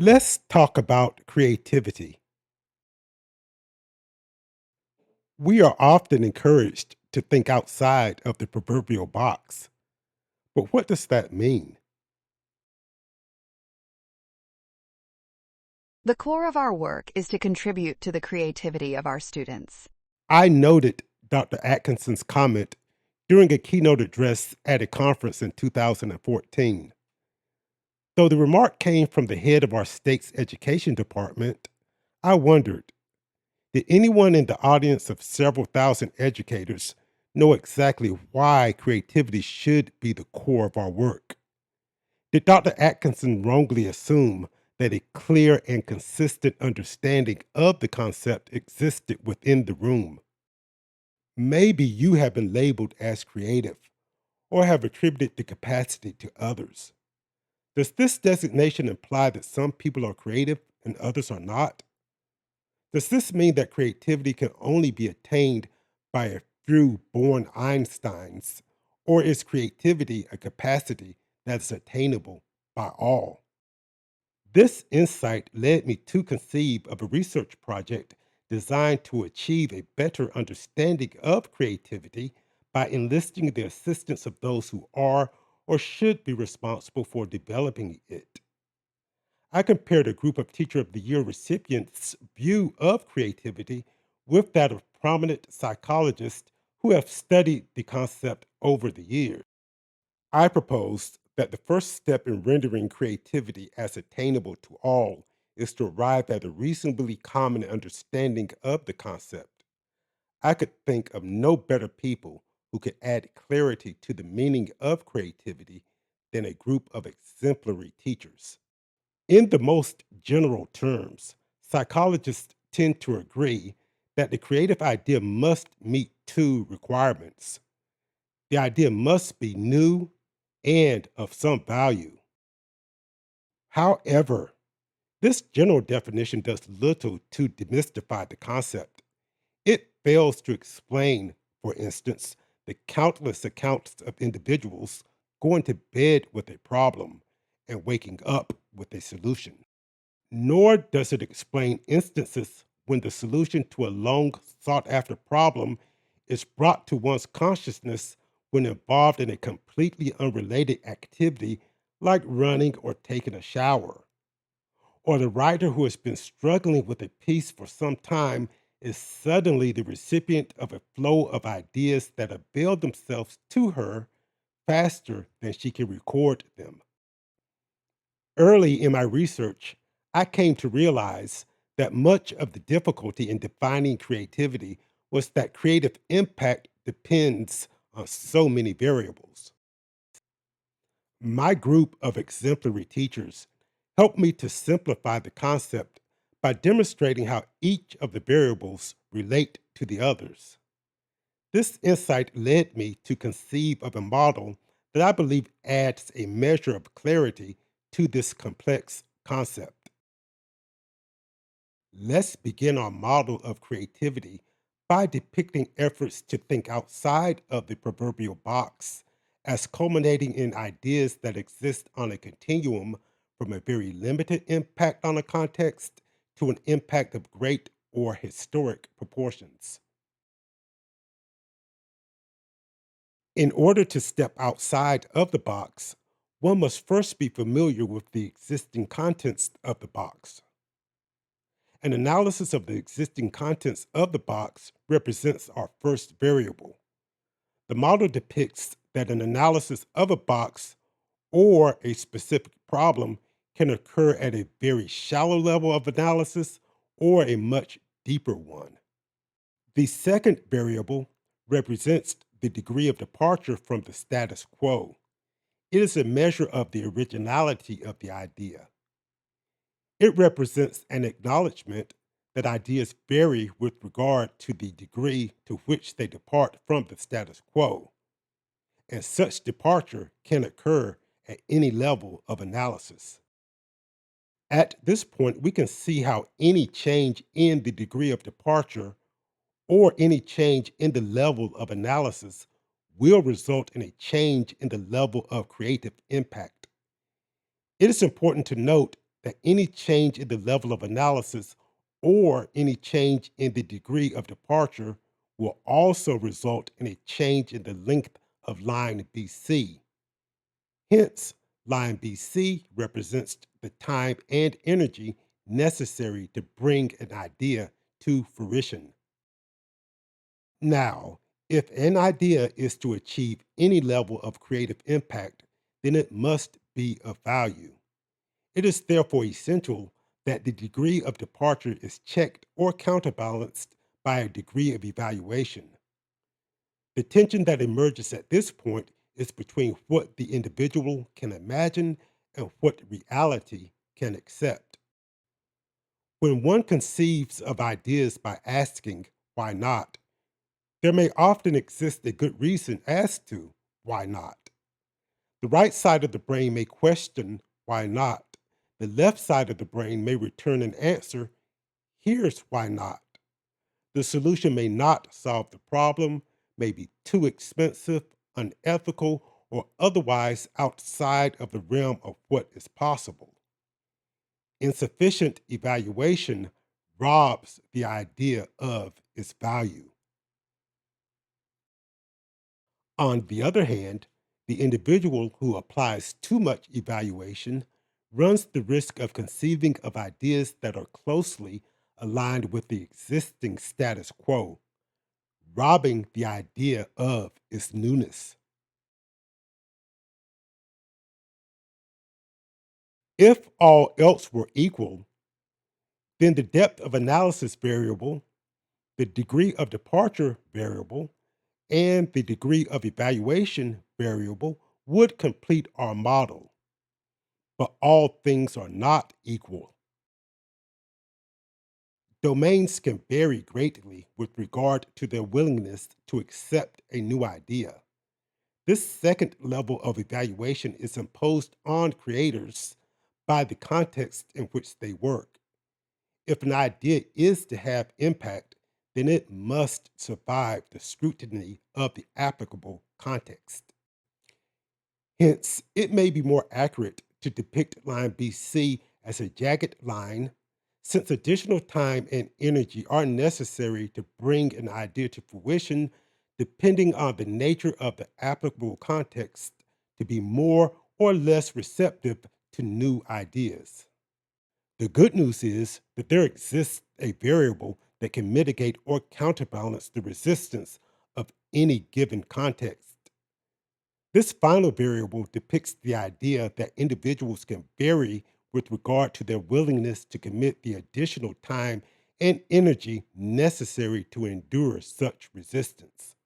Let's talk about creativity. We are often encouraged to think outside of the proverbial box. But what does that mean? The core of our work is to contribute to the creativity of our students. I noted Dr. Atkinson's comment during a keynote address at a conference in 2014. Though the remark came from the head of our state's education department, I wondered, did anyone in the audience of several thousand educators know exactly why creativity should be the core of our work? Did Dr. Atkinson wrongly assume that a clear and consistent understanding of the concept existed within the room? Maybe you have been labeled as creative or have attributed the capacity to others. Does this designation imply that some people are creative and others are not? Does this mean that creativity can only be attained by a few born Einsteins, or is creativity a capacity that is attainable by all? This insight led me to conceive of a research project designed to achieve a better understanding of creativity by enlisting the assistance of those who are or should be responsible for developing it. I compared a group of Teacher of the Year recipients' view of creativity with that of prominent psychologists who have studied the concept over the years. I proposed that the first step in rendering creativity as attainable to all is to arrive at a reasonably common understanding of the concept. I could think of no better people who could add clarity to the meaning of creativity than a group of exemplary teachers. In the most general terms, psychologists tend to agree that the creative idea must meet two requirements. The idea must be new and of some value. However, this general definition does little to demystify the concept. It fails to explain, for instance, the countless accounts of individuals going to bed with a problem and waking up with a solution. Nor does it explain instances when the solution to a long sought after problem is brought to one's consciousness when involved in a completely unrelated activity like running or taking a shower. Or the writer who has been struggling with a piece for some time is suddenly the recipient of a flow of ideas that avail themselves to her faster than she can record them. Early in my research, I came to realize that much of the difficulty in defining creativity was that creative impact depends on so many variables. My group of exemplary teachers helped me to simplify the concept by demonstrating how each of the variables relate to the others. This insight led me to conceive of a model that I believe adds a measure of clarity to this complex concept. Let's begin our model of creativity by depicting efforts to think outside of the proverbial box as culminating in ideas that exist on a continuum from a very limited impact on a context to an impact of great or historic proportions. In order to step outside of the box, one must first be familiar with the existing contents of the box. An analysis of the existing contents of the box represents our first variable. The model depicts that an analysis of a box or a specific problem can occur at a very shallow level of analysis or a much deeper one. The second variable represents the degree of departure from the status quo. It is a measure of the originality of the idea. It represents an acknowledgement that ideas vary with regard to the degree to which they depart from the status quo, and such departure can occur at any level of analysis. At this point, we can see how any change in the degree of departure or any change in the level of analysis will result in a change in the level of creative impact. It is important to note that any change in the level of analysis or any change in the degree of departure will also result in a change in the length of line BC. Hence, line BC represents the time and energy necessary to bring an idea to fruition. Now, if an idea is to achieve any level of creative impact, then it must be of value. It is therefore essential that the degree of departure is checked or counterbalanced by a degree of evaluation. The tension that emerges at this point is between what the individual can imagine and what reality can accept. When one conceives of ideas by asking, why not? There may often exist a good reason as to why not. The right side of the brain may question, why not? The left side of the brain may return an answer, here's why not. The solution may not solve the problem, may be too expensive, unethical, or otherwise outside of the realm of what is possible. Insufficient evaluation robs the idea of its value. On the other hand, the individual who applies too much evaluation runs the risk of conceiving of ideas that are closely aligned with the existing status quo, robbing the idea of its newness. If all else were equal, then the depth of analysis variable, the degree of departure variable, and the degree of evaluation variable would complete our model. But all things are not equal. Domains can vary greatly with regard to their willingness to accept a new idea. This second level of evaluation is imposed on creators by the context in which they work. If an idea is to have impact, then it must survive the scrutiny of the applicable context. Hence, it may be more accurate to depict line BC as a jagged line, since additional time and energy are necessary to bring an idea to fruition, depending on the nature of the applicable context to be more or less receptive to new ideas. The good news is that there exists a variable that can mitigate or counterbalance the resistance of any given context. This final variable depicts the idea that individuals can vary with regard to their willingness to commit the additional time and energy necessary to endure such resistance.